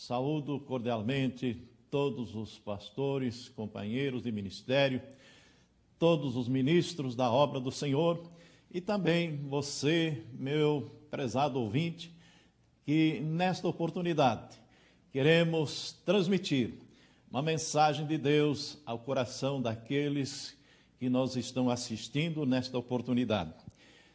Saúdo cordialmente todos os pastores, companheiros de ministério, todos os ministros da obra do Senhor e também você, meu prezado ouvinte, que nesta oportunidade queremos transmitir uma mensagem de Deus ao coração daqueles que nos estão assistindo nesta oportunidade.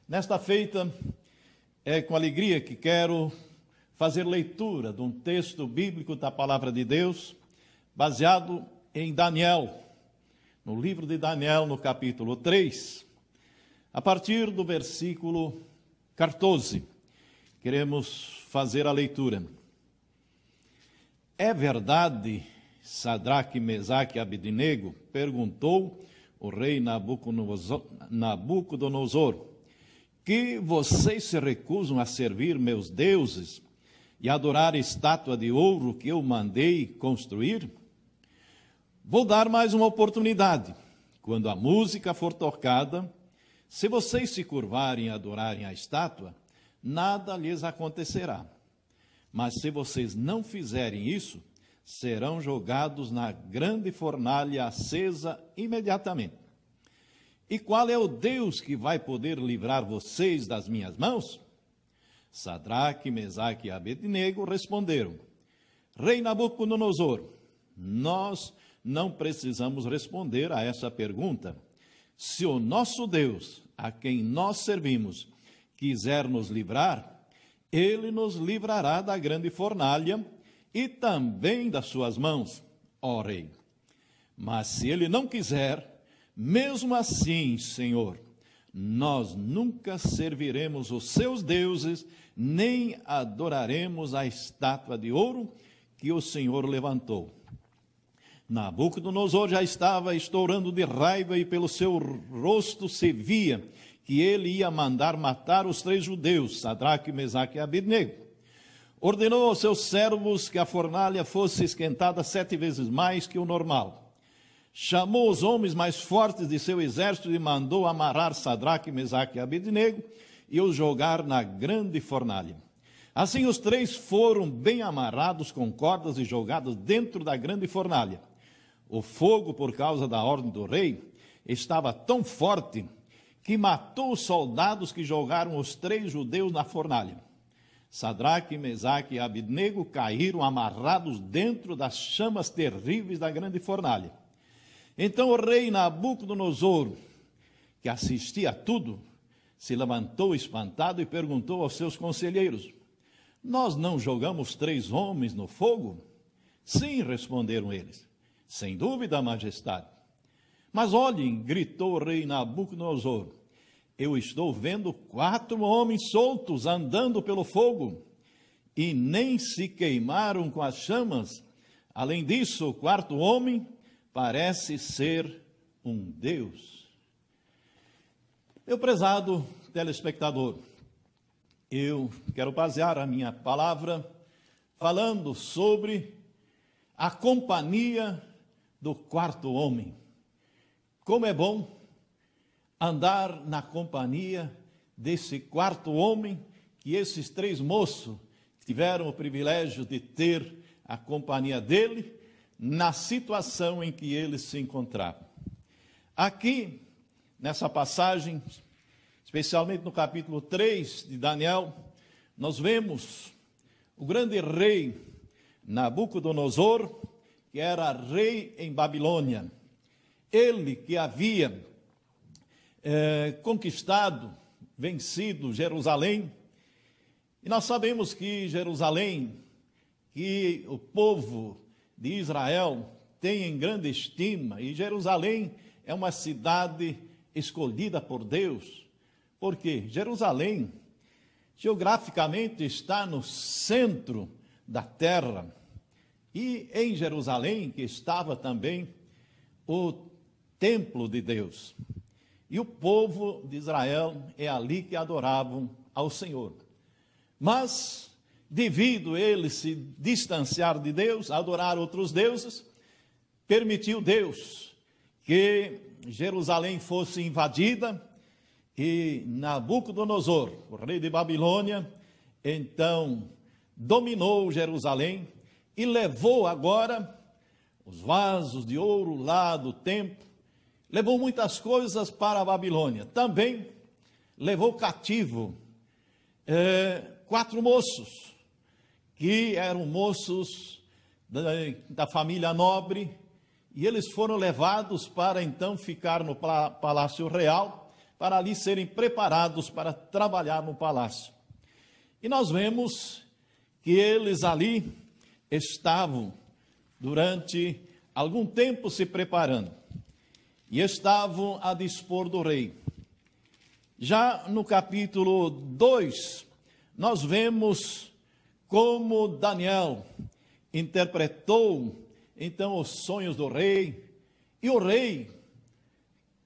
Nesta feita, é com alegria que quero fazer leitura de um texto bíblico da Palavra de Deus, baseado em Daniel, no livro de Daniel, no capítulo 3, a partir do versículo 14. Queremos fazer a leitura. É verdade, Sadraque, Mesaque e Abednego, perguntou o rei Nabucodonosor, que vocês se recusam a servir meus deuses e adorar a estátua de ouro que eu mandei construir? Vou dar mais uma oportunidade. Quando a música for tocada, se vocês se curvarem e adorarem a estátua, nada lhes acontecerá. Mas se vocês não fizerem isso, serão jogados na grande fornalha acesa imediatamente. E qual é o Deus que vai poder livrar vocês das minhas mãos? Sadraque, Mesaque e Abednego responderam: Rei Nabucodonosor, nós não precisamos responder a essa pergunta. Se o nosso Deus, a quem nós servimos, quiser nos livrar, ele nos livrará da grande fornalha e também das suas mãos, ó rei. Mas se ele não quiser, mesmo assim, Senhor, nós nunca serviremos os seus deuses, nem adoraremos a estátua de ouro que o Senhor levantou. Nabucodonosor já estava estourando de raiva e pelo seu rosto se via que ele ia mandar matar os 3 judeus, Sadraque, Mesaque e Abednego. Ordenou aos seus servos que a fornalha fosse esquentada 7 vezes mais que o normal. Chamou os homens mais fortes de seu exército e mandou amarrar Sadraque, Mesaque e Abednego e os jogar na grande fornalha. Assim os 3 foram bem amarrados com cordas e jogados dentro da grande fornalha. O fogo, por causa da ordem do rei, estava tão forte que matou os soldados que jogaram os 3 judeus na fornalha. Sadraque, Mesaque e Abednego caíram amarrados dentro das chamas terríveis da grande fornalha. Então o rei Nabucodonosor, que assistia a tudo, se levantou espantado e perguntou aos seus conselheiros: Nós não jogamos 3 homens no fogo? Sim, responderam eles. Sem dúvida, majestade. Mas olhem, gritou o rei Nabucodonosor, eu estou vendo 4 homens soltos andando pelo fogo e nem se queimaram com as chamas. Além disso, o 4º homem parece ser um Deus. Meu prezado telespectador, eu quero basear a minha palavra falando sobre a companhia do 4º homem. Como é bom andar na companhia desse 4º homem, que esses 3 moços tiveram o privilégio de ter a companhia dele na situação em que ele se encontrava. Aqui, nessa passagem, especialmente no capítulo 3 de Daniel, nós vemos o grande rei Nabucodonosor, que era rei em Babilônia. Ele que havia conquistado, vencido Jerusalém. E nós sabemos que Jerusalém, que o povo de Israel tem em grande estima, e Jerusalém é uma cidade escolhida por Deus, porque Jerusalém, geograficamente, está no centro da terra, e em Jerusalém que estava também o templo de Deus, e o povo de Israel é ali que adoravam ao Senhor. Mas, devido a eles se distanciar de Deus, adorar outros deuses, permitiu Deus que Jerusalém fosse invadida e Nabucodonosor, o rei de Babilônia, então dominou Jerusalém e levou agora os vasos de ouro lá do templo, levou muitas coisas para a Babilônia. Também levou cativo 4 moços, que eram moços da família nobre, e eles foram levados para então ficar no Palácio Real, para ali serem preparados para trabalhar no palácio. E nós vemos que eles ali estavam durante algum tempo se preparando, e estavam a dispor do rei. Já no capítulo 2, nós vemos como Daniel interpretou então os sonhos do rei, e o rei,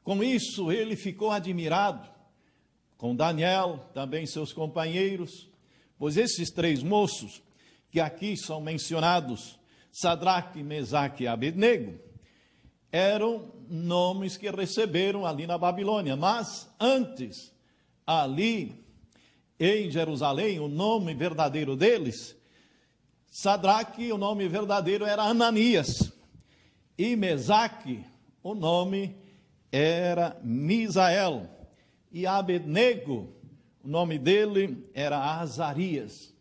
com isso, ele ficou admirado, com Daniel, também seus companheiros, pois esses 3 moços, que aqui são mencionados, Sadraque, Mesaque e Abednego, eram nomes que receberam ali na Babilônia, mas antes, ali em Jerusalém, o nome verdadeiro deles, Sadraque, o nome verdadeiro era Ananias, e Mesaque, o nome era Misael, e Abednego, o nome dele era Azarias.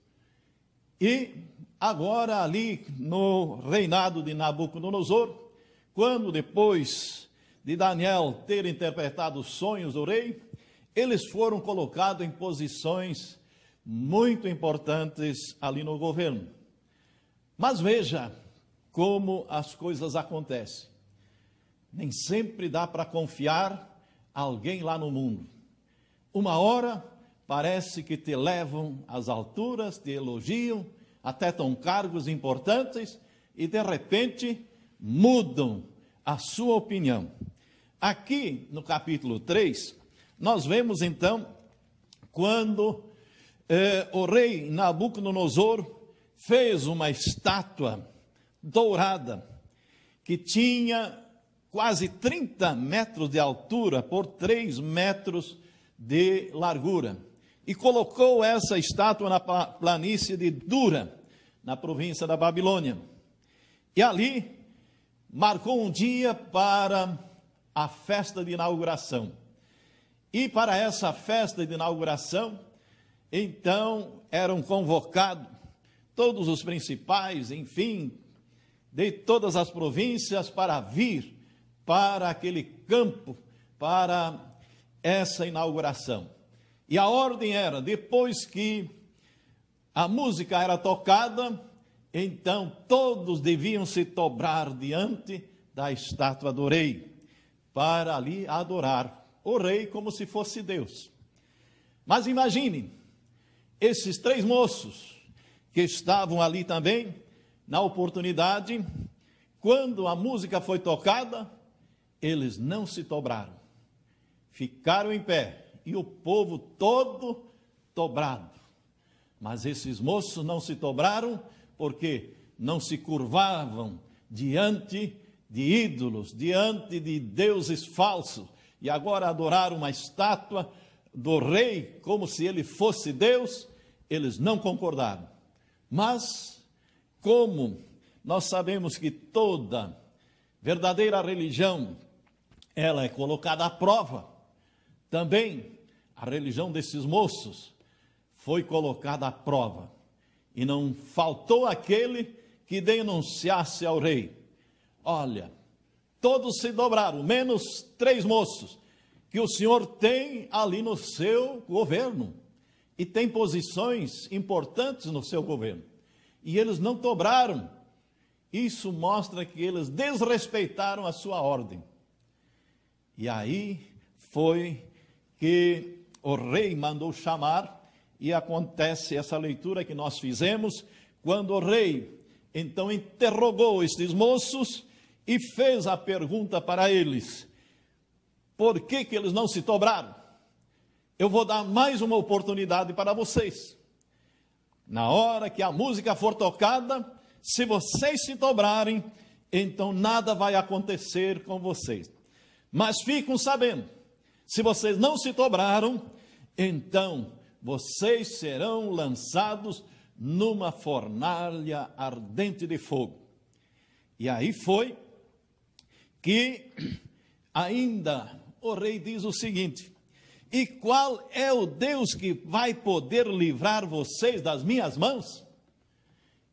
E agora ali no reinado de Nabucodonosor, quando depois de Daniel ter interpretado os sonhos do rei, eles foram colocados em posições muito importantes ali no governo. Mas veja como as coisas acontecem. Nem sempre dá para confiar alguém lá no mundo. Uma hora parece que te levam às alturas, te elogiam, até tão cargos importantes, e de repente mudam a sua opinião. Aqui no capítulo 3, nós vemos então quando o rei Nabucodonosor fez uma estátua dourada que tinha quase 30 metros de altura por 3 metros de largura, e colocou essa estátua na planície de Dura, na província da Babilônia. E ali marcou um dia para a festa de inauguração. E para essa festa de inauguração, então, eram convocados todos os principais, enfim, de todas as províncias para vir para aquele campo, para essa inauguração. E a ordem era, depois que a música era tocada, então todos deviam se dobrar diante da estátua do rei, para ali adorar o rei como se fosse Deus. Mas imagine, esses 3 moços que estavam ali também, na oportunidade, quando a música foi tocada, eles não se dobraram, ficaram em pé, e o povo todo dobrado. Mas esses moços não se dobraram, porque não se curvavam diante de ídolos, diante de deuses falsos, e agora adoraram uma estátua do rei, como se ele fosse Deus. Eles não concordaram. Mas, como nós sabemos que toda verdadeira religião, ela é colocada à prova, também a religião desses moços foi colocada à prova, e não faltou aquele que denunciasse ao rei: olha, todos se dobraram, menos 3 moços, que o senhor tem ali no seu governo, e tem posições importantes no seu governo, e eles não dobraram. Isso mostra que eles desrespeitaram a sua ordem. E aí foi que o rei mandou chamar, e acontece essa leitura que nós fizemos, quando o rei então interrogou estes moços e fez a pergunta para eles: por que eles não se dobraram? Eu vou dar mais uma oportunidade para vocês. Na hora que a música for tocada, se vocês se dobrarem, então nada vai acontecer com vocês. Mas fiquem sabendo, se vocês não se dobraram, então vocês serão lançados numa fornalha ardente de fogo. E aí foi que ainda o rei diz o seguinte: e qual é o Deus que vai poder livrar vocês das minhas mãos?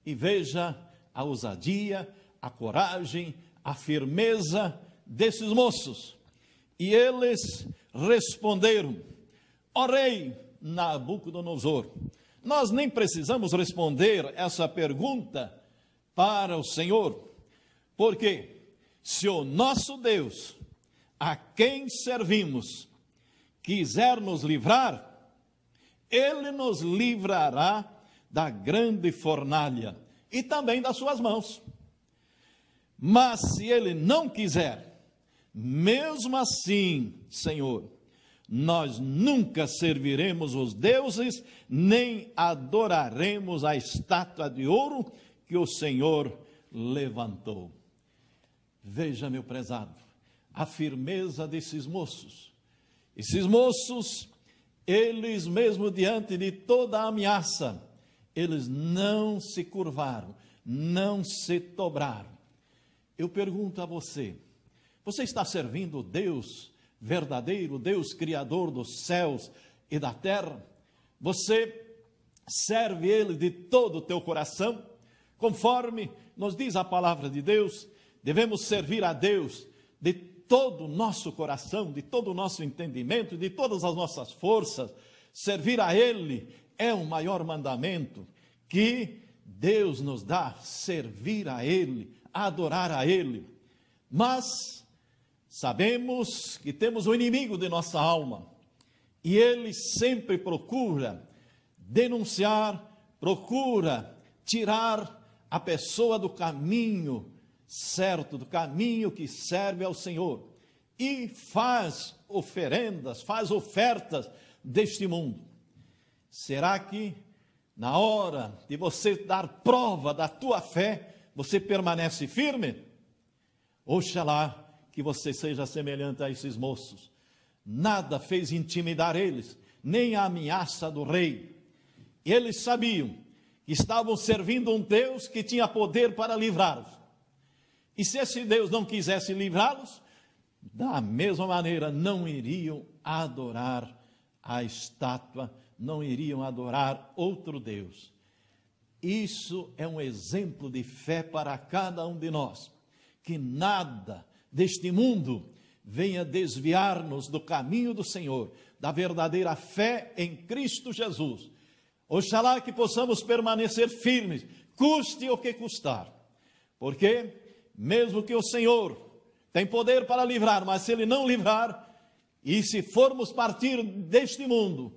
E veja a ousadia, a coragem, a firmeza desses moços. E eles responderam: ó rei Nabucodonosor, nós nem precisamos responder essa pergunta para o Senhor, porque se o nosso Deus, a quem servimos, quiser nos livrar, Ele nos livrará da grande fornalha e também das suas mãos. Mas se Ele não quiser, mesmo assim, Senhor, nós nunca serviremos os deuses, nem adoraremos a estátua de ouro que o Senhor levantou. Veja, meu prezado, a firmeza desses moços. Esses moços, eles mesmo diante de toda a ameaça, eles não se curvaram, não se dobraram. Eu pergunto a você, você está servindo o Deus verdadeiro, Deus criador dos céus e da terra? Você serve Ele de todo o teu coração? Conforme nos diz a palavra de Deus, devemos servir a Deus de todo o nosso coração, de todo o nosso entendimento, de todas as nossas forças. Servir a Ele é o maior mandamento que Deus nos dá, servir a Ele, adorar a Ele. Mas sabemos que temos o inimigo de nossa alma, e ele sempre procura denunciar, procura tirar a pessoa do caminho certo, do caminho que serve ao Senhor, e faz oferendas, faz ofertas deste mundo. Será que na hora de você dar prova da tua fé, você permanece firme? Oxalá que você seja semelhante a esses moços. Nada fez intimidar eles, nem a ameaça do rei. Eles sabiam que estavam servindo um Deus que tinha poder para livrá-los. E se esse Deus não quisesse livrá-los, da mesma maneira não iriam adorar a estátua, não iriam adorar outro Deus. Isso é um exemplo de fé para cada um de nós, que nada deste mundo venha desviar-nos do caminho do Senhor, da verdadeira fé em Cristo Jesus. Oxalá que possamos permanecer firmes, custe o que custar, porque mesmo que o Senhor tem poder para livrar, mas se Ele não livrar, e se formos partir deste mundo,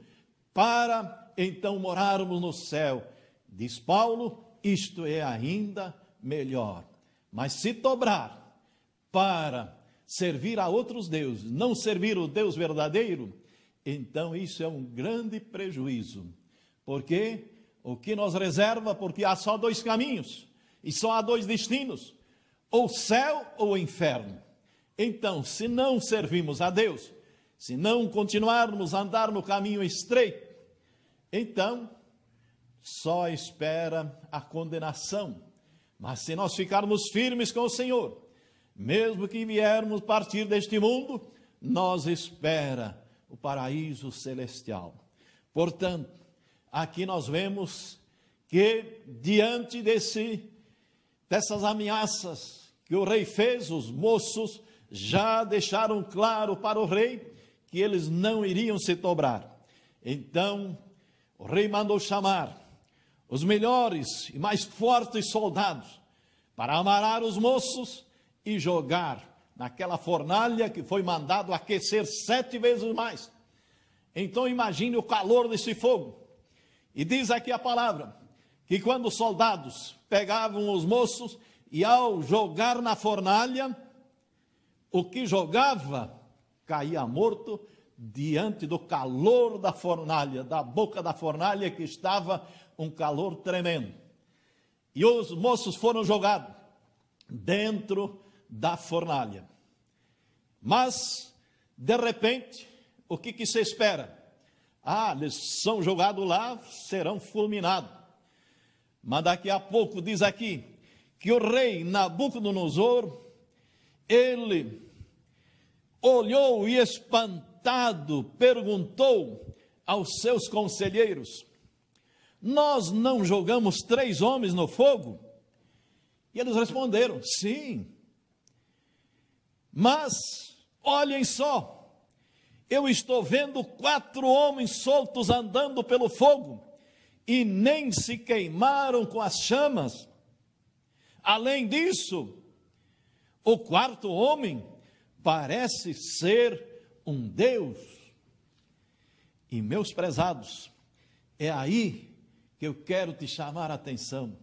para então morarmos no céu, diz Paulo, isto é ainda melhor. Mas se dobrar para servir a outros deuses, não servir o Deus verdadeiro, então isso é um grande prejuízo. Porque o que nos reserva, porque há só dois caminhos, e só há dois destinos, ou céu ou inferno. Então, se não servimos a Deus, se não continuarmos a andar no caminho estreito, então só espera a condenação. Mas se nós ficarmos firmes com o Senhor, mesmo que viermos partir deste mundo, nos espera o paraíso celestial. Portanto, aqui nós vemos que diante dessas ameaças que o rei fez, os moços já deixaram claro para o rei que eles não iriam se dobrar. Então, o rei mandou chamar os melhores e mais fortes soldados para amarrar os moços e jogar naquela fornalha que foi mandado aquecer 7 vezes mais. Então imagine o calor desse fogo. E diz aqui a palavra, que quando os soldados pegavam os moços e ao jogar na fornalha, o que jogava caía morto diante do calor da fornalha, da boca da fornalha que estava um calor tremendo. E os moços foram jogados dentro da fornalha. Mas, de repente, o que se espera? Eles são jogados lá, serão fulminados. Mas daqui a pouco diz aqui que o rei Nabucodonosor, ele olhou e espantado perguntou aos seus conselheiros: nós não jogamos 3 homens no fogo? E eles responderam: sim. Mas olhem só, eu estou vendo 4 homens soltos andando pelo fogo e nem se queimaram com as chamas. Além disso, o 4º homem parece ser um Deus. E meus prezados, é aí que eu quero te chamar a atenção.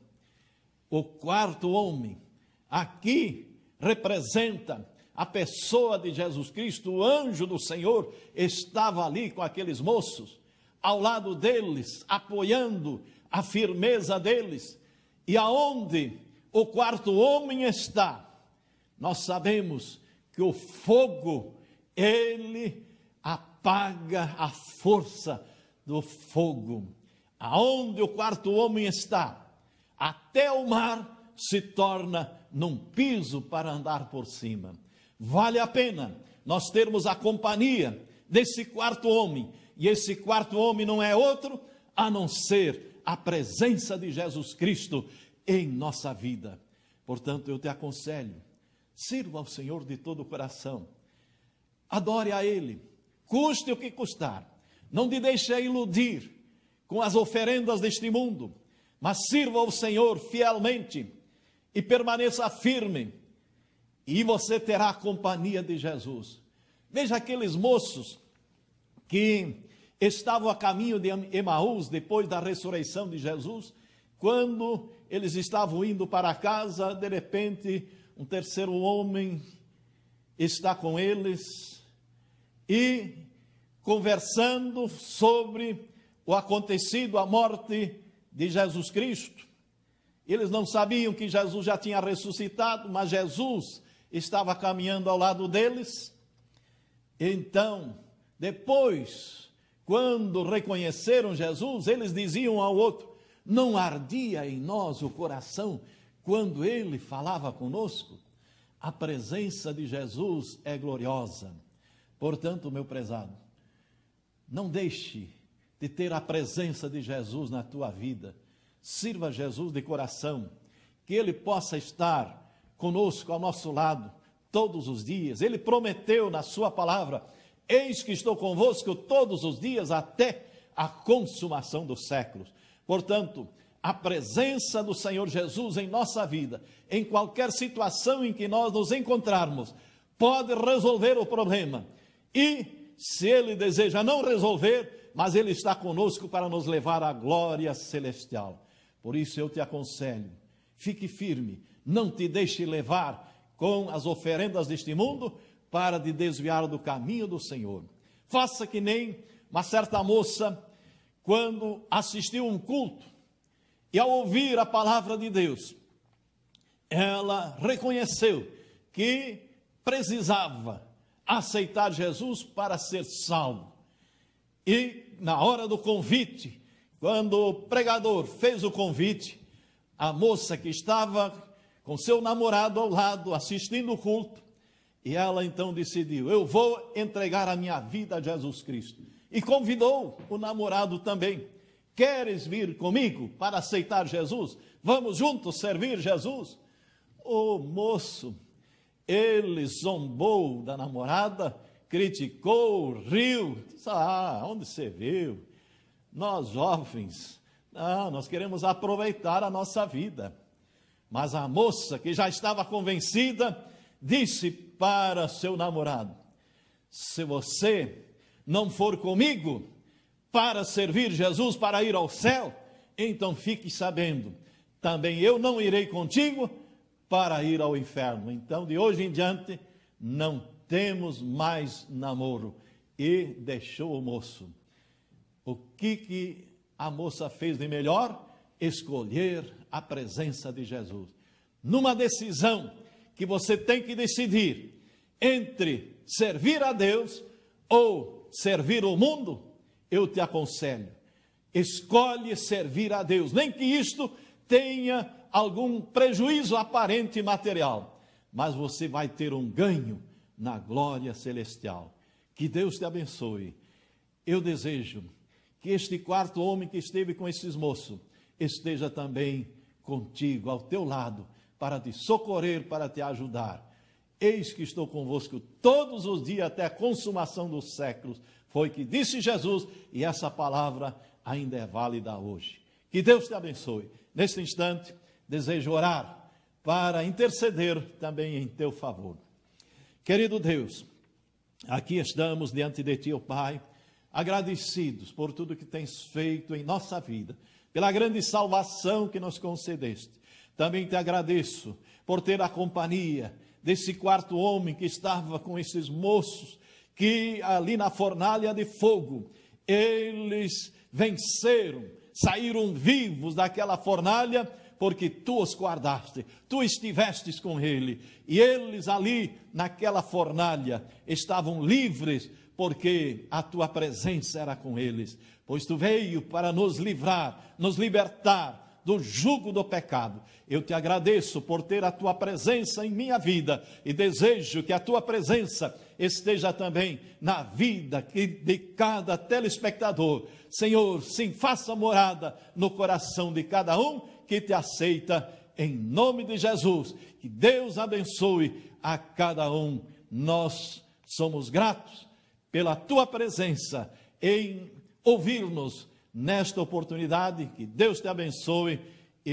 O 4º homem aqui representa a pessoa de Jesus Cristo. O anjo do Senhor estava ali com aqueles moços, ao lado deles, apoiando a firmeza deles. E aonde o 4º homem está, nós sabemos que o fogo, ele apaga a força do fogo. Aonde o 4º homem está, até o mar se torna num piso para andar por cima. Vale a pena nós termos a companhia desse 4º homem, e esse 4º homem não é outro a não ser a presença de Jesus Cristo em nossa vida. Portanto, eu te aconselho, sirva ao Senhor de todo o coração, adore a Ele, custe o que custar, não te deixe iludir com as oferendas deste mundo, mas sirva ao Senhor fielmente e permaneça firme, e você terá a companhia de Jesus. Veja aqueles moços que estavam a caminho de Emaús depois da ressurreição de Jesus. Quando eles estavam indo para casa, de repente um 3º homem está com eles e conversando sobre o acontecido, a morte de Jesus Cristo. Eles não sabiam que Jesus já tinha ressuscitado, mas Jesus estava caminhando ao lado deles. Então, depois, quando reconheceram Jesus, eles diziam ao outro: não ardia em nós o coração quando ele falava conosco? A presença de Jesus é gloriosa. Portanto, meu prezado, não deixe de ter a presença de Jesus na tua vida. Sirva Jesus de coração, que Ele possa estar conosco ao nosso lado todos os dias. Ele prometeu na sua palavra: eis que estou convosco todos os dias até a consumação dos séculos. Portanto, a presença do Senhor Jesus em nossa vida, em qualquer situação em que nós nos encontrarmos, pode resolver o problema. E se Ele deseja não resolver, mas Ele está conosco para nos levar à glória celestial. Por isso eu te aconselho, fique firme, não te deixe levar com as oferendas deste mundo para te desviar do caminho do Senhor. Faça que nem uma certa moça, quando assistiu um culto, e ao ouvir a palavra de Deus, ela reconheceu que precisava aceitar Jesus para ser salvo. E na hora do convite, quando o pregador fez o convite, a moça que estava com seu namorado ao lado, assistindo o culto, e ela então decidiu: eu vou entregar a minha vida a Jesus Cristo. E convidou o namorado também: queres vir comigo para aceitar Jesus? Vamos juntos servir Jesus? O moço, ele zombou da namorada, criticou, riu, disse: onde você viu? Nós jovens, nós queremos aproveitar a nossa vida. Mas a moça, que já estava convencida, disse para seu namorado: se você não for comigo para servir Jesus, para ir ao céu, então fique sabendo, também eu não irei contigo para ir ao inferno. Então, de hoje em diante, não temos mais namoro. E deixou o moço. O que a moça fez de melhor? Escolher a presença de Jesus. Numa decisão que você tem que decidir entre servir a Deus ou servir o mundo, eu te aconselho: escolhe servir a Deus, nem que isto tenha algum prejuízo aparente e material, mas você vai ter um ganho na glória celestial. Que Deus te abençoe. Eu desejo que este quarto homem que esteve com esses moços esteja também contigo, ao teu lado, para te socorrer, para te ajudar. Eis que estou convosco todos os dias até a consumação dos séculos. Foi que disse Jesus, e essa palavra ainda é válida hoje. Que Deus te abençoe. Neste instante, desejo orar para interceder também em teu favor. Querido Deus, aqui estamos diante de ti, ó Pai, agradecidos por tudo que tens feito em nossa vida, pela grande salvação que nos concedeste. Também te agradeço por ter a companhia desse quarto homem que estava com esses moços, que ali na fornalha de fogo, eles venceram, saíram vivos daquela fornalha, porque tu os guardaste, tu estivestes com ele, e eles ali naquela fornalha estavam livres, porque a tua presença era com eles, pois tu veio para nos livrar, nos libertar do jugo do pecado. Eu te agradeço por ter a tua presença em minha vida, e desejo que a tua presença esteja também na vida de cada telespectador. Senhor, sim, faça morada no coração de cada um que te aceita, em nome de Jesus. Que Deus abençoe a cada um. Nós somos gratos pela tua presença em ouvir-nos nesta oportunidade. Que Deus te abençoe